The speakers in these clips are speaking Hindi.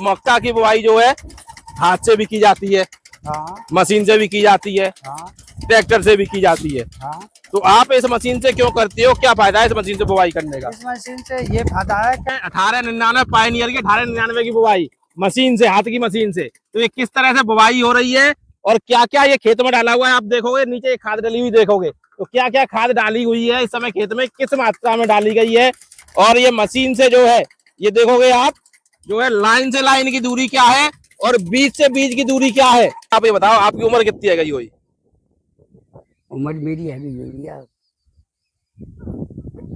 मक्का की बुआई जो है हाथ से भी की जाती है, हाँ मशीन से भी की जाती है, हाँ ट्रैक्टर से भी की जाती है। हाँ। तो आप इस मशीन से क्यों करते हो, क्या फायदा है इस मशीन से बुआई करने का? इस मशीन से ये फायदा है कि 1899 पायनियर की 1899 की बुआई मशीन से, हाथ की मशीन से, तो ये किस तरह से बुआई हो रही है और क्या क्या ये खेत में डाला हुआ है आप देखोगे, नीचे खाद डली हुई देखोगे तो क्या क्या खाद डाली हुई है इस समय खेत में, किस मात्रा में डाली गई है। और ये मशीन से जो है ये देखोगे आप, जो है लाइन से लाइन की दूरी क्या है और बीज से बीज की दूरी क्या है। आप ये बताओ आपकी उम्र कितनी है गई हुई? उम्र मेरी है भैया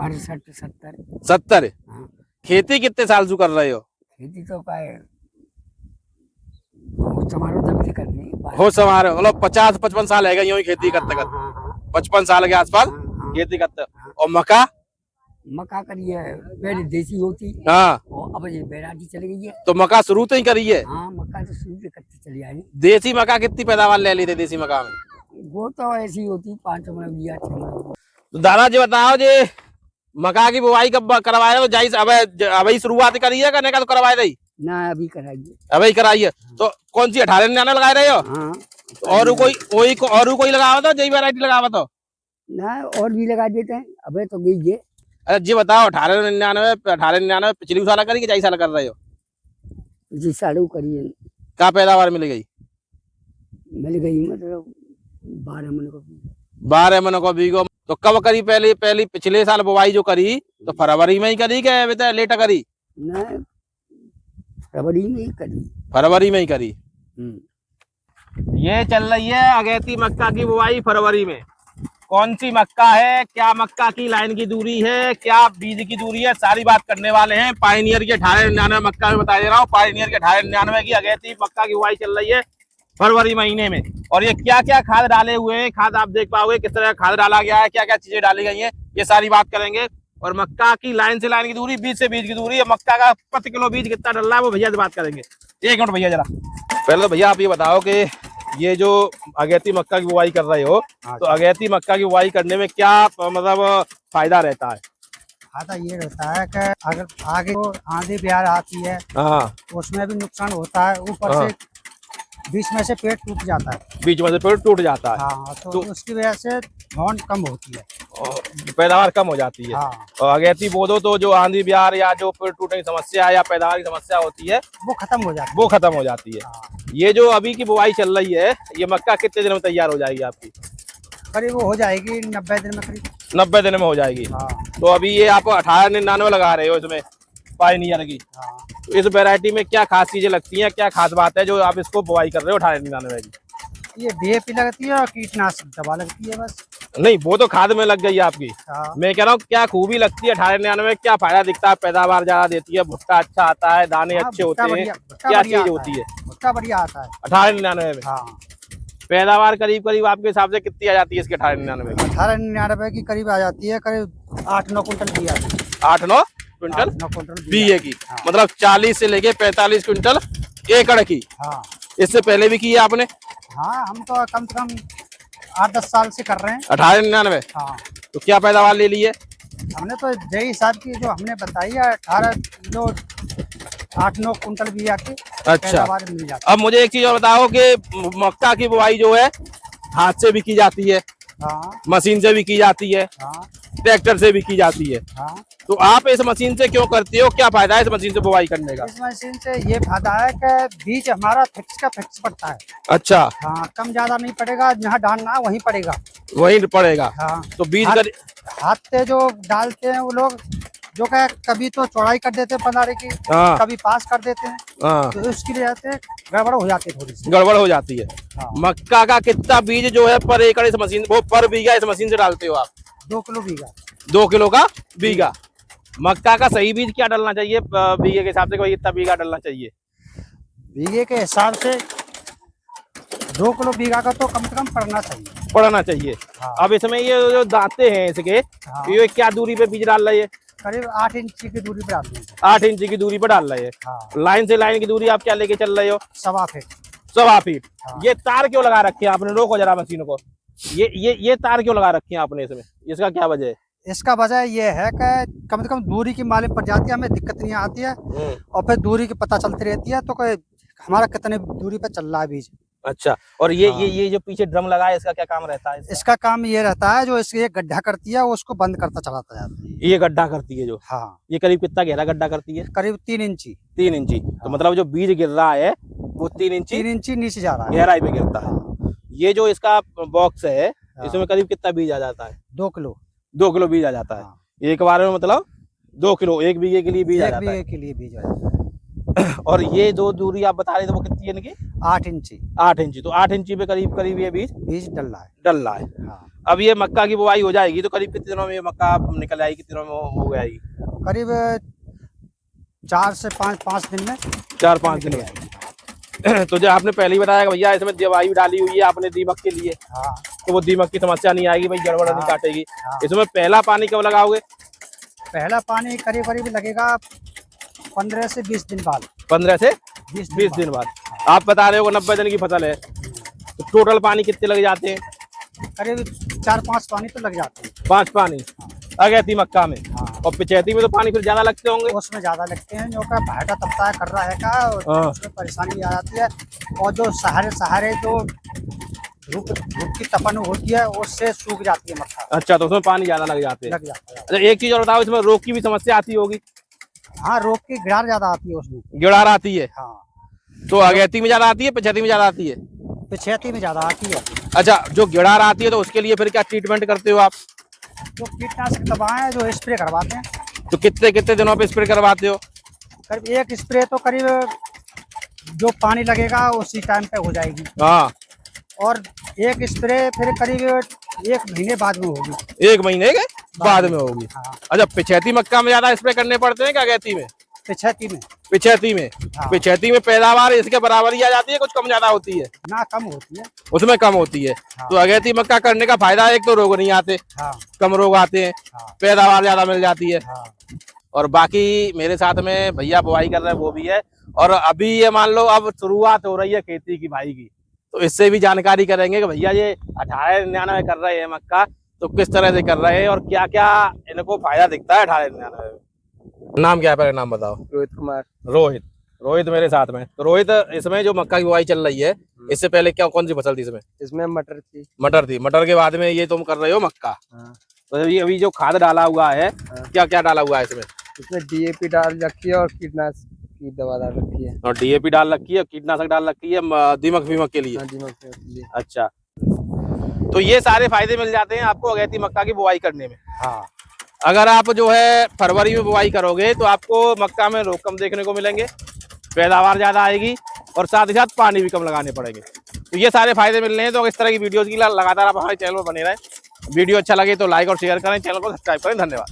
68-70। 70। हाँ। खेती कितने साल से कर रहे हो? खेती तो का है समारोह जब से करनी है। हो समारे मतलब 50-55 साल है यूं ही खेती करते करते, हाँ, हाँ, 55 साल के आसपास हाँ। खेती करते। और मक्का? मक्का करिए पहले देसी होती, हाँ, और अब ये बैरागी चली गई है। तो मक्का शुरू से ही करी है? हाँ मक्का तो शुरू से करती चली आई। देसी मक्का कितनी पैदावार ले ली थी देसी मक्का में? वो तो ऐसी होती 5 मन लिया 6 मन। तो दादा जी बताओ जी, मक्का की बुआई कब करवाए हो? जाई अभी शुरुआत करी है करने का तो करवाए रही ना अभी कराइए। अभी कराई है। तो कौन सी 1899 लगाए रहे हो? हाँ और कोई लगावा तो जई वैरायटी लगावा तो? ना और भी लगा देते हैं, अबे तो गई है। अरे जी बताओ 1899 पिछली साल करी कि जाई साल कर रहे हो? जी साड़ू करिए क्या पैदावार मिल गई? मिल गई मतलब 12 मन को। 12 मन को बीघो। तो कब करी पहली पिछले साल बुआई जो करी तो फरवरी में ही करी क्या लेट करी? ना फरवरी में ही करी। फरवरी में ही करी। ये चल रही है अगेती मक्का की बुआई फरवरी में। कौन सी मक्का है, क्या मक्का की लाइन की दूरी है, क्या बीज की दूरी है, सारी बात करने वाले हैं। पायनियर की 1899 मक्का में बता दे रहा हूँ, पायनियर की 1899 की अगेती मक्का की बुआई चल रही है फरवरी महीने में। और ये क्या क्या खाद डाले हुए हैं, खाद आप देख पाओगे किस तरह खाद डाला गया है, क्या क्या चीजें डाली गई हैं, ये सारी बात करेंगे। और मक्का की लाइन से लाइन की दूरी, बीज से बीज की दूरी, मक्का का प्रति किलो बीज कितना डल रहा है वो भैया से बात करेंगे। एक मिनट भैया जरा, पहले तो भैया आप ये बताओ कि ये जो अगेती मक्का की बुआई कर रहे हो, तो अगेती मक्का की बुआई करने में क्या मतलब फायदा रहता है? फायदा ये रहता है कि अगर आगे तो आंधी बिहार आती है तो उसमें भी नुकसान होता है, ऊपर से बीच में से पेड़ टूट जाता है, बीच में से पेड़ टूट जाता है। हाँ, तो उसकी वजह से धौन कम होती है, पैदावार कम हो जाती है। हाँ। और अगेती बो दो तो जो आंधी बिहार या जो पेड़ टूटने की समस्या या पैदावार की समस्या होती है वो खत्म हो जाती है। वो खत्म हो जाती है। हाँ। ये जो अभी की बुआई चल रही है, ये मक्का कितने दिन में तैयार हो जाएगी आपकी? करीब वो हो जाएगी 90 दिन में करीब। 90 दिन में हो जाएगी। हाँ। तो अभी ये आप 1899 लगा रहे हो इसमें पायनियर की। हाँ। तो इस वैरायटी में क्या खास चीजें लगती हैं, क्या खास बात है जो आप इसको बुआई कर रहे हो 1899 की? ये डीएपी लगती है और कीटनाशक दवा लगती है बस। नहीं वो तो खाद में लग गई आपकी। हाँ। मैं कह रहा हूँ क्या खूबी लगती है 1899, क्या फायदा दिखता है? पैदावार ज्यादा देती है, भुट्टा अच्छा आता है, दाने अच्छे होते हैं, क्या चीज होती है? भुट्टा बढ़िया आता है 1899 में। हाँ। पैदावार करीब करीब आपके हिसाब से कितनी आ जाती है इसके 1899 की? 1899 की करीब आ जाती है, करीब 8-9 कुंटल भी आती है। 8-9 क्विंटल बीए की। हाँ। मतलब 40 से लेके 45 क्विंटल एकड़ की। हाँ। इससे पहले भी की है आपने? हाँ हम तो कम से कम 8-10 साल से कर रहे हैं 1899। हाँ। तो क्या पैदावार ले ली है हमने? तो जय हिसाब की जो हमने बताई है 8-9 कुंटल भी आती। अच्छा, अब मुझे एक चीज और बताओ कि मक्का की बुआई जो है हाथ से भी की जाती है, हाँ। मशीन से भी की जाती है, हाँ। ट्रैक्टर से भी की जाती है। हाँ। तो आप इस मशीन से क्यों करते हो, क्या फायदा है इस मशीन से बुआई करने का? इस मशीन से ये फायदा है कि बीज हमारा फिक्स का फिक्स पड़ता है। अच्छा। हाँ, कम ज्यादा नहीं पड़ेगा, जहाँ डालना वहीं पड़ेगा, वहीं पड़ेगा। हाँ। तो बीज हाथ से जो डालते हैं वो लोग जो क्या कभी तो चौड़ाई कर देते हैं 15 की, कभी पास कर देते हैं, तो उसकी वजह से गड़बड़ हो जाती है, थोड़ी सी गड़बड़ हो जाती है। हाँ। मक्का का कितना बीज जो है पर एकड़ इस मशीन, वो पर बीघा इस मशीन से डालते हो आप? 2 किलो बीघा। 2 किलो का बीघा। मक्का का सही बीज क्या डालना चाहिए बीघे के हिसाब से, कोई इतना बीघा डालना चाहिए? बीघे के हिसाब से 2 किलो बीघा का तो कम से कम पड़ना चाहिए। हाँ। अब इसमें ये जो दांते हैं इसके, हाँ। ये क्या दूरी पे बीज डाल रहे हैं? करीब 8 इंच की दूरी पर डाल रहे हैं। 8 इंच की दूरी पर डाल रहे हैं। हाँ। लाइन से लाइन की दूरी आप क्या लेके चल रहे हो? 1.25 फीट। 1.25 फीट। हाँ। ये तार क्यों लगा रखे हैं आपने? रोको जरा मशीन को। ये तार क्यों लगा रखे हैं आपने इसमें, इसका क्या वजह है? इसका वजह ये है कि कम से कम दूरी की मालूम पड़ जाती है, हमें दिक्कत नहीं आती है। और फिर दूरी की पता चलती रहती है, तो कोई हमारा कितने दूरी पे चल रहा है बीज। अच्छा, और ये जो पीछे ड्रम लगा है, इसका क्या काम रहता है? इसका काम ये रहता है, जो इसके एक गड्ढा करती है उसको बंद करता चलाता जाता है। ये गड्ढा करती है जो? हाँ। ये करीब कितना गहरा गड्ढा करती है? करीब 3 इंची। 3 इंची। तो मतलब जो बीज गिर रहा है वो 3 इंची नीचे जा रहा है, गहराई पे गिरता है। ये जो इसका बॉक्स है, इसमें करीब कितना बीज आ जाता है? 2 किलो। 2 किलो बीज आ जाता है एक बार में, मतलब 2 किलो 1 बीघे के लिए बीज आ जाता है। 1 बीघे के लिए बीज आ जाता है। और ये जो दूरी आप बता रहे थे वो कितनी है इनकी? 8 इंची। 8 इंची। तो 8 इंची पे करीब करीब ये बीज डल रहा है। हाँ। अब ये मक्का की बुआई हो जाएगी तो करीब कितने दिनों में ये मक्का निकल आएगी? कितने दिनों में हो जाएगी? करीब 4 से 5 दिन में। 4-5 दिन में। तो जो आपने पहले ही बताया भैया इसमें दवाई डाली हुई है आपने दीमक के लिए, हाँ। तो वो दीमक की समस्या नहीं आएगी भाई, गड़बड़ नहीं काटेगी। हाँ। इसमें पहला पानी कब लगाओगे? पहला पानी करीब करीब लगेगा 15 से 20 दिन बाद। 15 से 20 दिन बाद। आप बता रहे हो 90 दिन की फसल है, तो टोटल पानी कितने लग जाते हैं? करीब 4-5 पानी तो लग जाते हैं। 5 पानी अगैती मक्का में। और पिचैती में तो पानी फिर ज्यादा लगते होंगे? उसमें ज्यादा लगते हैं, जो का भाटा तपता है कर रहा है का, और उसमें परेशानी आ जाती है। और जो सहारे जो धूप की तपन होती है उससे सूख जाती है मक्का। अच्छा, तो उसमें पानी ज्यादा लग जाते हैं। अच्छा, एक चीज और बताओ, इसमें रोग की भी समस्या आती होगी? हाँ, रोग की गिरार ज्यादा आती है उसमें। गिरार आती है? हाँ। तो अगैती में ज्यादा आती है, पिचैती में ज्यादा आती है? पिचैती में ज्यादा आती है। अच्छा, जो गिरार आती है तो उसके लिए फिर क्या ट्रीटमेंट करते हो आप? जो कीटनाशक दवाएं जो स्प्रे करवाते हैं। तो कितने कितने दिनों पे स्प्रे करवाते हो? करीब एक स्प्रे तो करीब जो पानी लगेगा उसी टाइम पे हो जाएगी। हाँ। और एक स्प्रे फिर करीब 1 महीने बाद में होगी। 1 महीने के बाद में होगी। हाँ। अच्छा, पिचैती मक्का में ज्यादा स्प्रे करने पड़ते हैं क्या अगैती में? पिचैती में। हाँ। पिचैती में पैदावार इसके बराबर ही आ जाती है, कुछ कम ज्यादा होती है? ना, कम होती है, उसमें कम होती है। हाँ। तो अगैती मक्का करने का फायदा है, एक तो रोग नहीं आते। हाँ। कम रोग आते हैं। हाँ। पैदावार ज्यादा मिल जाती है। हाँ। और बाकी मेरे साथ में भैया बुआई कर रहे हैं वो भी है, और अभी ये मान लो अब शुरुआत हो रही है खेती की भाई की, तो इससे भी जानकारी करेंगे कि भैया ये 1899 कर रहे हैं मक्का, तो किस तरह से कर रहे हैं और क्या क्या इनको फायदा दिखता है 1899 में। नाम क्या है, पहले नाम बताओ। रोहित कुमार। रोहित मेरे साथ में। तो रोहित, इसमें जो मक्का की बुआई चल रही है, इससे पहले क्या कौन सी फसल थी इसमें? इसमें मटर थी। मटर के बाद में ये तुम कर रहे हो मक्का। हाँ। तो ये अभी जो खाद डाला हुआ है, क्या क्या डाला हुआ है इसमें? इसमें DAP डाल रखी है और कीटनाशक की दवा डाल रखी है। और DAP डाल रखी है, कीटनाशक डाल रखी है दीमक के लिए। अच्छा, तो ये सारे फायदे मिल जाते हैं आपको अगैती मक्का की बुआई करने में। हाँ। अगर आप जो है फरवरी में बुआई करोगे तो आपको मक्का में रोग कम देखने को मिलेंगे, पैदावार ज्यादा आएगी, और साथ ही साथ पानी भी कम लगाने पड़ेंगे। तो ये सारे फायदे मिल रहे हैं। तो इस तरह की वीडियोस के लिए लगातार आप हमारे चैनल पर बने रहें। वीडियो अच्छा लगे तो लाइक और शेयर करें, चैनल को सब्सक्राइब करें। धन्यवाद।